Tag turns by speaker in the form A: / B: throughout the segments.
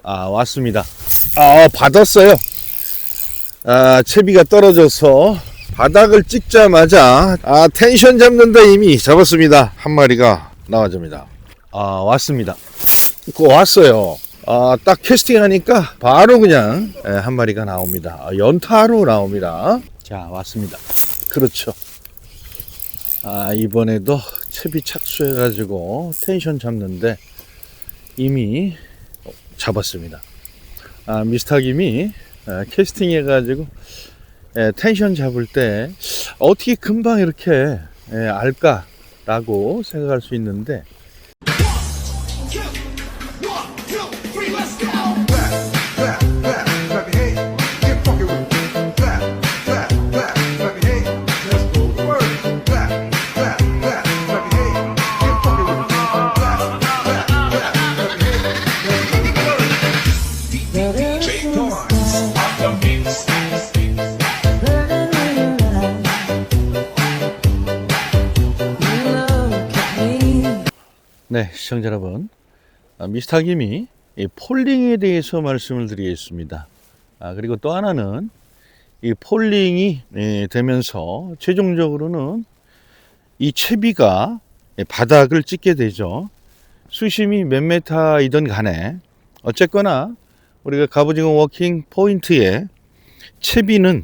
A: 왔습니다. 받았어요. 채비가 떨어져서 바닥을 찍자마자 텐션 잡는다 이미 잡았습니다. 한 마리가 나와줍니다. 왔습니다. 왔어요. 딱 캐스팅 하니까 바로 그냥 한 마리가 나옵니다. 연타로 나옵니다. 자, 왔습니다. 그렇죠. 이번에도 채비 착수해 가지고 텐션 잡는데 이미 잡았습니다. 미스터김이 캐스팅 해 가지고 텐션 잡을 때 어떻게 금방 이렇게 알까 라고 생각할 수 있는데, 네, 시청자 여러분, 미스터김이 폴링에 대해서 말씀을 드리겠습니다. 그리고 또 하나는 이 폴링이 되면서 최종적으로는 이 채비가 바닥을 찍게 되죠. 수심이 몇 메타이든 간에 어쨌거나 우리가 갑오징어 워킹 포인트에 채비는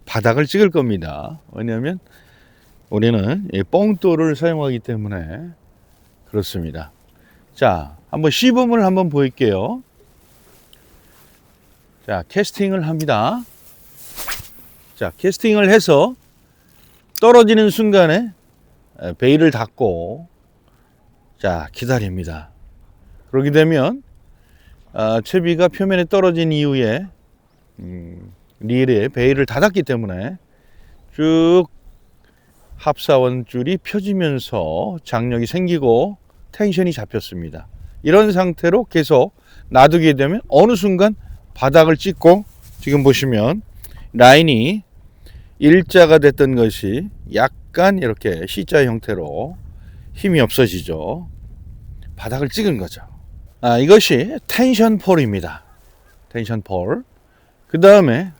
A: 바닥을 찍을 겁니다. 왜냐하면 우리는 뽕돌을 사용하기 때문에 그렇습니다. 자, 한번 시범을 한번 보일게요. 자, 캐스팅을 합니다. 자, 캐스팅을 해서 떨어지는 순간에 베일을 닫고 자, 기다립니다. 그렇게 되면 채비가 표면에 떨어진 이후에 릴에 베일을 닫았기 때문에 쭉 합사원줄이 펴지면서 장력이 생기고 텐션이 잡혔습니다. 이런 상태로 계속 놔두게 되면 어느 순간 바닥을 찍고, 지금 보시면 라인이 일자가 됐던 것이 약간 이렇게 C자 형태로 힘이 없어지죠. 바닥을 찍은 거죠. 이것이 텐션 폴입니다. 텐션 폴. 그 다음에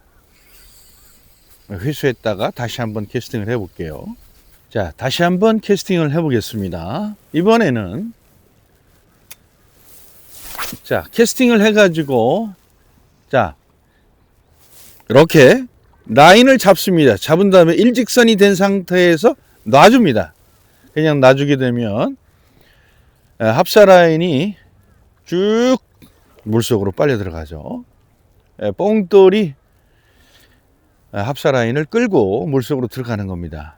A: 회수했다가 다시 한번 캐스팅을 해 볼게요. 자, 다시 한번 캐스팅을 해 보겠습니다. 이번에는 자, 캐스팅을 해 가지고 자, 이렇게 라인을 잡습니다. 잡은 다음에 일직선이 된 상태에서 놔줍니다. 그냥 놔주게 되면 합사 라인이 쭉 물속으로 빨려 들어가죠. 뽕돌이 합사 라인을 끌고 물속으로 들어가는 겁니다.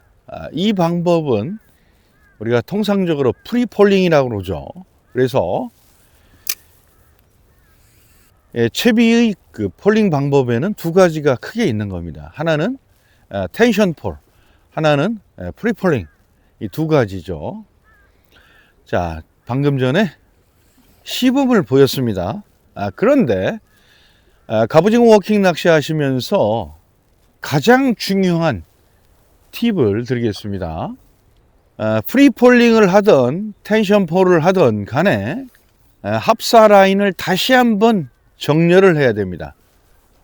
A: 이 방법은 우리가 통상적으로 프리폴링이라고 그러죠. 그래서 채비의 그 폴링 방법에는 두 가지가 크게 있는 겁니다. 하나는 텐션 폴, 하나는 프리폴링. 이 두 가지죠. 자, 방금 전에 시범을 보였습니다. 그런데 갑오징어 워킹 낚시 하시면서 가장 중요한 팁을 드리겠습니다. 프리폴링을 하던 텐션 폴을 하던 간에 합사 라인을 다시 한번 정렬을 해야 됩니다.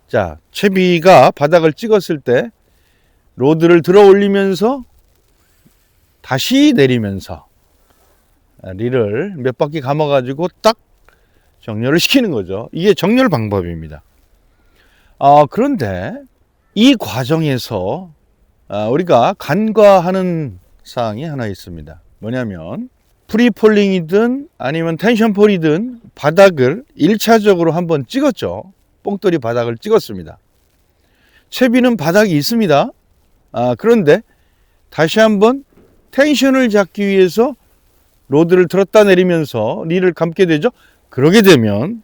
A: 자, 채비가 바닥을 찍었을 때 로드를 들어 올리면서 다시 내리면서 릴을 몇 바퀴 감아 가지고 딱 정렬을 시키는 거죠. 이게 정렬 방법입니다. 그런데 이 과정에서 우리가 간과하는 사항이 하나 있습니다. 뭐냐면 프리폴링이든 아니면 텐션폴이든 바닥을 1차적으로 한번 찍었죠. 뽕돌이 바닥을 찍었습니다. 채비는 바닥이 있습니다. 그런데 다시 한번 텐션을 잡기 위해서 로드를 들었다 내리면서 릴을 감게 되죠. 그러게 되면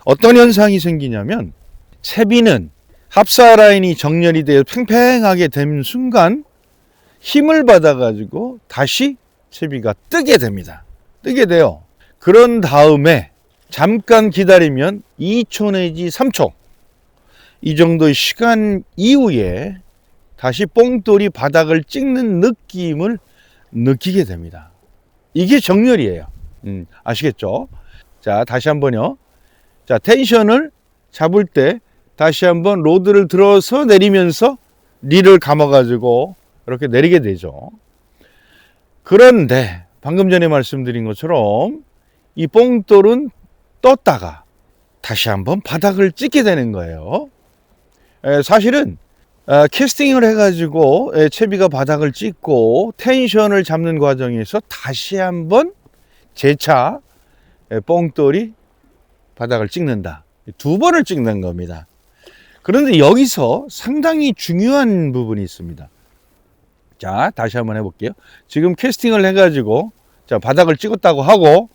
A: 어떤 현상이 생기냐면 채비는 합사 라인이 정렬이 되어 팽팽하게 된 순간 힘을 받아 가지고 다시 채비가 뜨게 됩니다. 뜨게 돼요. 그런 다음에 잠깐 기다리면 2초 내지 3초 이 정도의 시간 이후에 다시 뽕돌이 바닥을 찍는 느낌을 느끼게 됩니다. 이게 정렬이에요. 아시겠죠? 자, 다시 한번요. 자, 텐션을 잡을 때 다시 한번 로드를 들어서 내리면서 릴을 감아가지고 이렇게 내리게 되죠. 그런데 방금 전에 말씀드린 것처럼 이 뽕돌은 떴다가 다시 한번 바닥을 찍게 되는 거예요. 사실은 캐스팅을 해가지고 채비가 바닥을 찍고 텐션을 잡는 과정에서 다시 한번 재차 뽕돌이 바닥을 찍는다. 두 번을 찍는 겁니다. 그런데 여기서 상당히 중요한 부분이 있습니다. 자, 다시 한번 해볼게요. 지금 캐스팅을 해가지고 자, 바닥을 찍었다고 하고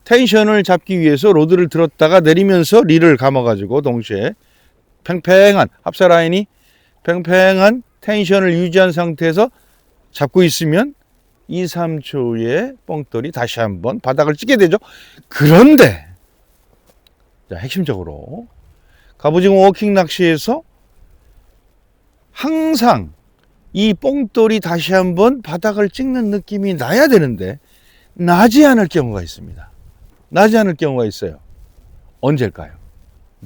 A: 텐션을 잡기 위해서 로드를 들었다가 내리면서 릴을 감아가지고 동시에 팽팽한 합사 라인이 팽팽한 텐션을 유지한 상태에서 잡고 있으면 2, 3초에 뽕돌이 다시 한번 바닥을 찍게 되죠. 그런데 자, 핵심적으로 갑오징어 워킹 낚시에서 항상 이 뽕돌이 다시 한번 바닥을 찍는 느낌이 나야 되는데 나지 않을 경우가 있습니다. 나지 않을 경우가 있어요. 언제일까요?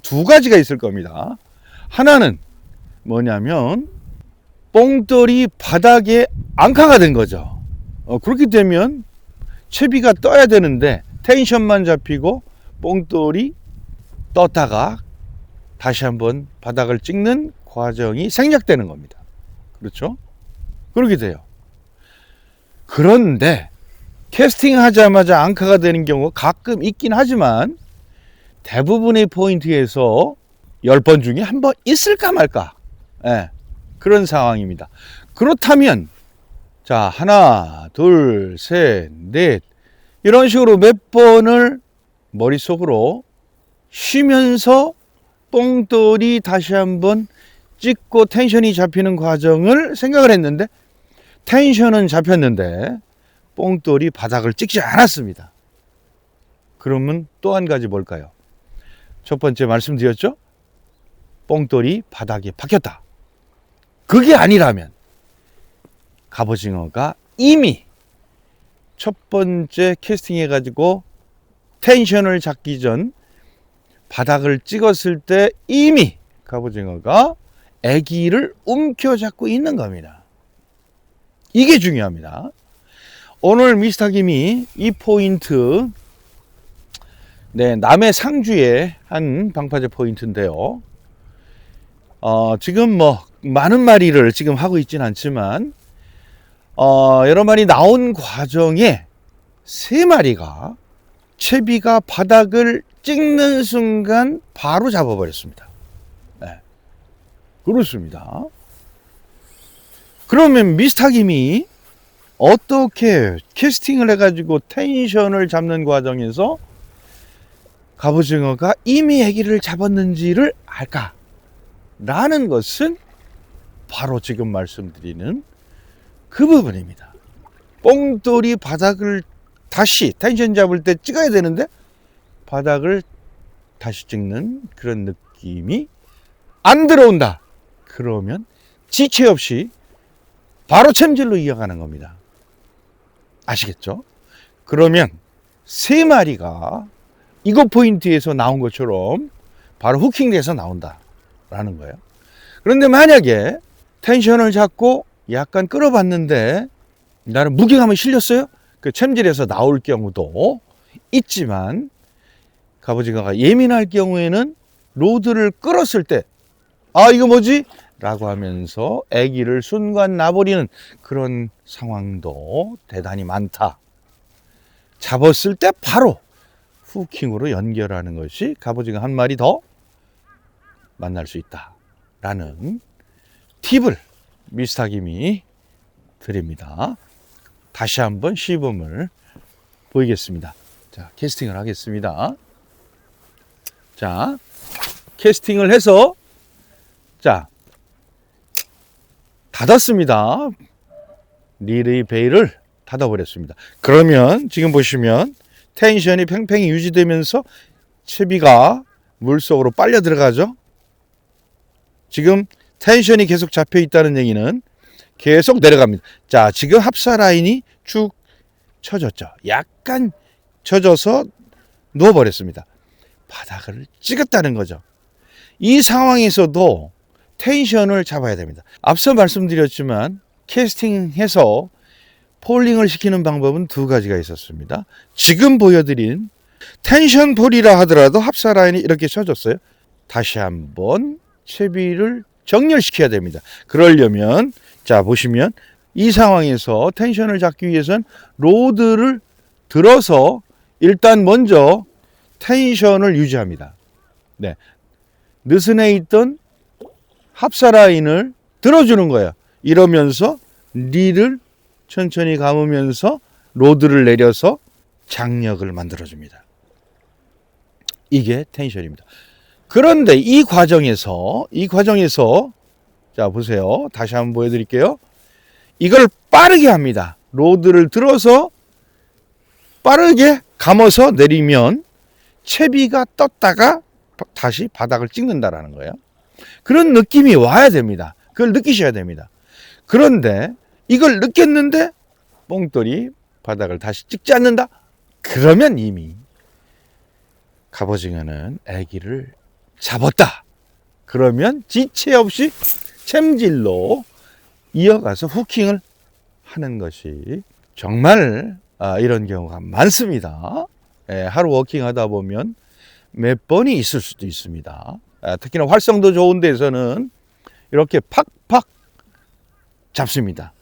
A: 두 가지가 있을 겁니다. 하나는 뭐냐면 뽕돌이 바닥에 앙카가 된 거죠. 그렇게 되면 채비가 떠야 되는데 텐션만 잡히고 뽕돌이 떴다가 다시 한번 바닥을 찍는 과정이 생략되는 겁니다. 그렇죠? 그렇게 돼요. 그런데 캐스팅 하자마자 앙카가 되는 경우가 가끔 있긴 하지만 대부분의 포인트에서 10번 중에 한 번 있을까 말까, 그런 상황입니다. 그렇다면 자, 하나, 둘, 셋, 넷 이런 식으로 몇 번을 머릿속으로 쉬면서 뽕돌이 다시 한번 찍고 텐션이 잡히는 과정을 생각을 했는데 텐션은 잡혔는데 뽕돌이 바닥을 찍지 않았습니다. 그러면 또 한 가지 뭘까요? 첫 번째 말씀드렸죠? 뽕돌이 바닥에 박혔다. 그게 아니라면 갑오징어가 이미 첫 번째 캐스팅 해가지고 텐션을 잡기 전 바닥을 찍었을 때 이미 갑오징어가 애기를 움켜잡고 있는 겁니다. 이게 중요합니다. 오늘 미스터 김이 이 포인트, 남해 상주의 한 방파제 포인트인데요. 지금 뭐 많은 마리를 지금 하고 있진 않지만 여러 마리 나온 과정에 3마리가 채비가 바닥을 찍는 순간 바로 잡아버렸습니다. 그렇습니다. 그러면 미스터 김이 어떻게 캐스팅을 해가지고 텐션을 잡는 과정에서 갑오징어가 이미 애기를 잡았는지를 알까? 라는 것은 바로 지금 말씀드리는 그 부분입니다. 뽕돌이 바닥을 다시 텐션 잡을 때 찍어야 되는데 바닥을 다시 찍는 그런 느낌이 안 들어온다. 그러면 지체 없이 바로 챔질로 이어가는 겁니다. 아시겠죠? 그러면 3마리가 이거 포인트에서 나온 것처럼 바로 후킹돼서 나온다 라는 거예요. 그런데 만약에 텐션을 잡고 약간 끌어봤는데 나는 무게감이 실렸어요? 그 챔질에서 나올 경우도 있지만 갑오징어가 예민할 경우에는 로드를 끌었을 때 이거 뭐지? 라고 하면서 애기를 순간 놔버리는 그런 상황도 대단히 많다. 잡았을 때 바로 후킹으로 연결하는 것이 갑오징어 한 마리 더 만날 수 있다 라는 팁을 미스터 김이 드립니다. 다시 한번 시범을 보이겠습니다. 자, 캐스팅을 하겠습니다. 자, 캐스팅을 해서 자, 닫았습니다. 릴의 베일을 닫아버렸습니다. 그러면 지금 보시면 텐션이 팽팽히 유지되면서 채비가 물속으로 빨려 들어가죠. 지금 텐션이 계속 잡혀 있다는 얘기는 계속 내려갑니다. 자, 지금 합사 라인이 쭉 쳐졌죠. 약간 쳐져서 누워버렸습니다. 바닥을 찍었다는 거죠. 이 상황에서도 텐션을 잡아야 됩니다. 앞서 말씀드렸지만 캐스팅해서 폴링을 시키는 방법은 두 가지가 있었습니다. 지금 보여드린 텐션 폴이라 하더라도 합사 라인이 이렇게 쳐졌어요. 다시 한번 채비를 정렬시켜야 됩니다. 그러려면 자 보시면 이 상황에서 텐션을 잡기 위해서는 로드를 들어서 일단 먼저 텐션을 유지합니다. 네, 느슨해 있던 합사 라인을 들어주는 거예요. 이러면서 리를 천천히 감으면서 로드를 내려서 장력을 만들어줍니다. 이게 텐션입니다. 그런데 이 과정에서 자 보세요. 다시 한번 보여드릴게요. 이걸 빠르게 합니다. 로드를 들어서 빠르게 감아서 내리면 채비가 떴다가 다시 바닥을 찍는다라는 거예요. 그런 느낌이 와야 됩니다. 그걸 느끼셔야 됩니다. 그런데 이걸 느꼈는데 뽕돌이 바닥을 다시 찍지 않는다? 그러면 이미 갑오징어는 애기를 잡았다. 그러면 지체 없이 챔질로 이어가서 후킹을 하는 것이 정말 이런 경우가 많습니다. 하루 워킹 하다 보면 몇 번이 있을 수도 있습니다. 특히나 활성도 좋은 데서는 이렇게 팍팍 잡습니다.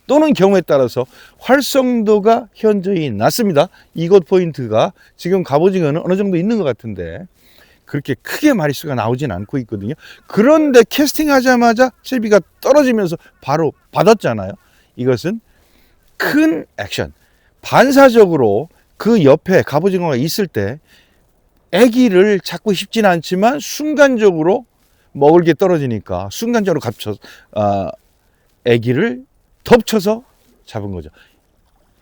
A: 또는 경우에 따라서 활성도가 현저히 낮습니다. 이것 포인트가 지금 갑오징어는 어느 정도 있는 것 같은데 그렇게 크게 마리수가 나오진 않고 있거든요. 그런데 캐스팅하자마자 채비가 떨어지면서 바로 받았잖아요. 이것은 큰 액션, 반사적으로 그 옆에 갑오징어가 있을 때 애기를 잡고 싶진 않지만 순간적으로 먹을 게 떨어지니까 순간적으로 애기를 덮쳐서 잡은 거죠.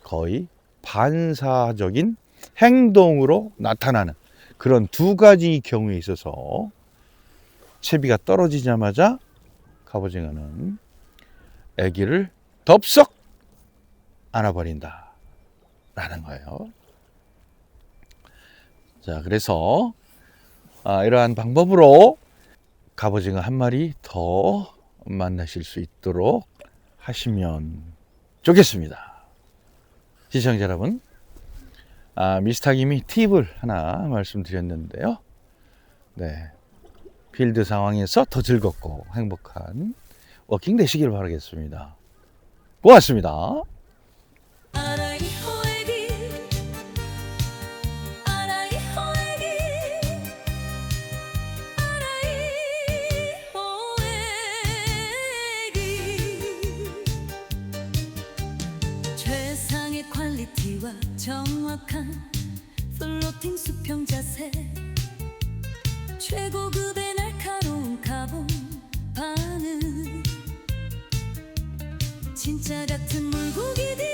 A: 거의 반사적인 행동으로 나타나는 그런 두 가지 경우에 있어서 채비가 떨어지자마자 갑오징어는 애기를 덥석 안아버린다 라는 거예요. 자, 그래서 이러한 방법으로 갑오징어 한 마리 더 만나실 수 있도록 하시면 좋겠습니다. 시청자 여러분, 미스터김이 팁을 하나 말씀드렸는데요. 네, 필드 상황에서 더 즐겁고 행복한 워킹 되시길 바라겠습니다. 고맙습니다.
B: 최상의 퀄리티와 정확한 플로팅 수평 자세, 최고급의 날카로운 카본 반응, 진짜 같은 물고기들